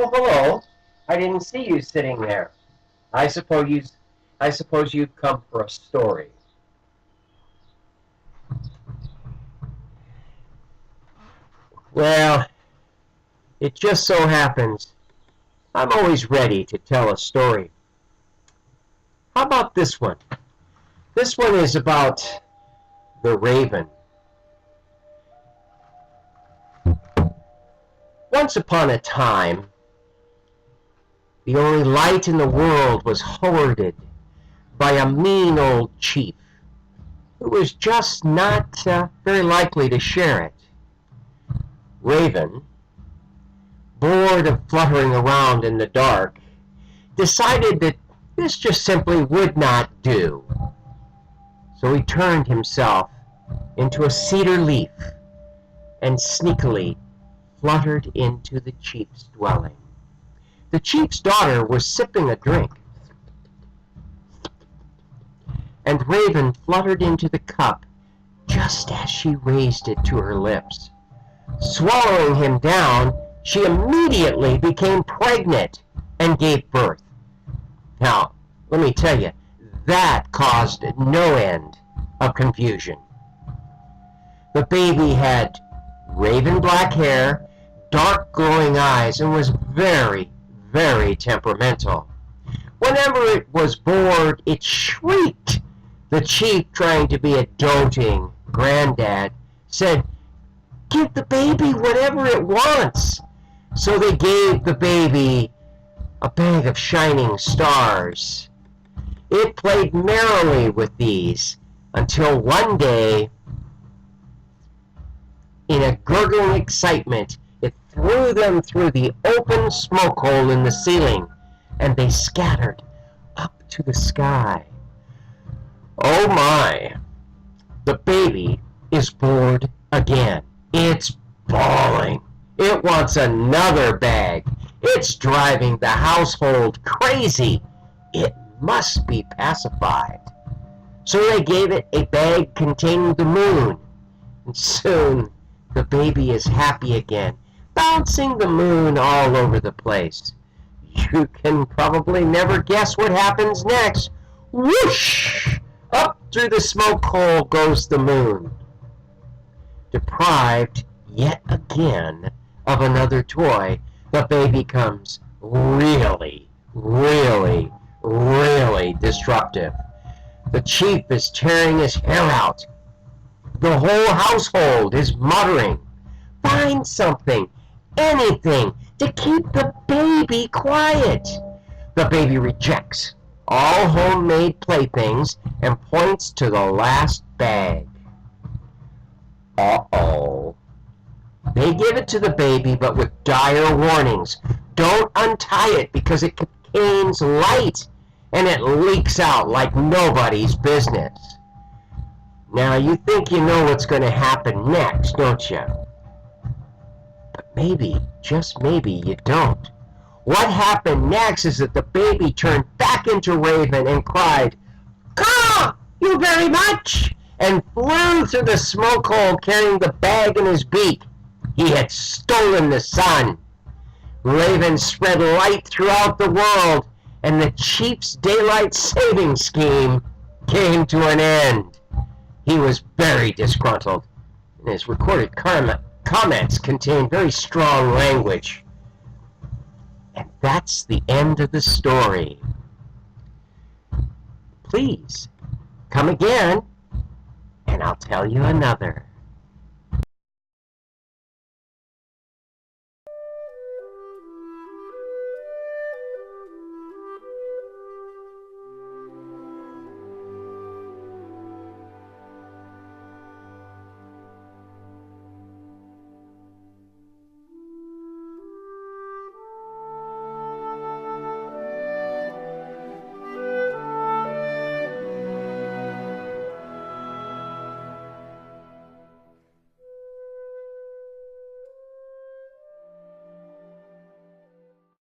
Oh, hello. I didn't see you sitting there. I suppose you've come for a story. Well, it just so happens I'm always ready to tell a story. How about this one? This one is about the raven. Once upon a time, the only light in the world was hoarded by a mean old chief who was just not very likely to share it. Raven, bored of fluttering around in the dark, decided that this just simply would not do. So he turned himself into a cedar leaf and sneakily fluttered into the chief's dwelling. The chief's daughter was sipping a drink, and Raven fluttered into the cup just as she raised it to her lips. Swallowing him down, she immediately became pregnant and gave birth. Now, let me tell you, that caused no end of confusion. The baby had raven black hair, dark glowing eyes, and was very, very temperamental. Whenever it was bored, it shrieked. The chief, trying to be a doting granddad, said, "Give the baby whatever it wants." So they gave the baby a bag of shining stars. It played merrily with these until one day, in a gurgling excitement, it threw them through the open smoke hole in the ceiling, and they scattered up to the sky. Oh my! The baby is bored again. It's bawling. It wants another bag. It's driving the household crazy. It must be pacified. So they gave it a bag containing the moon. And soon the baby is happy again, bouncing the moon all over the place. You can probably never guess what happens next. Whoosh! Up through the smoke hole goes the moon. Deprived yet again of another toy, the baby becomes really, really, really disruptive. The chief is tearing his hair out. The whole household is muttering, "Find something, anything, to keep the baby quiet." The baby rejects all homemade playthings and points to the last bag. Uh-oh. They give it to the baby, but with dire warnings. Don't untie it because it contains light and it leaks out like nobody's business. Now you think you know what's going to happen next, don't you? But maybe, just maybe, you don't. What happened next is that the baby turned back into Raven and cried, "Caw you very much!" and flew through the smoke hole carrying the bag in his beak. He had stolen the sun. Raven spread light throughout the world, and the chief's daylight saving scheme came to an end. He was very disgruntled, and his recorded comments contained very strong language. And that's the end of the story. Please, come again, and I'll tell you another.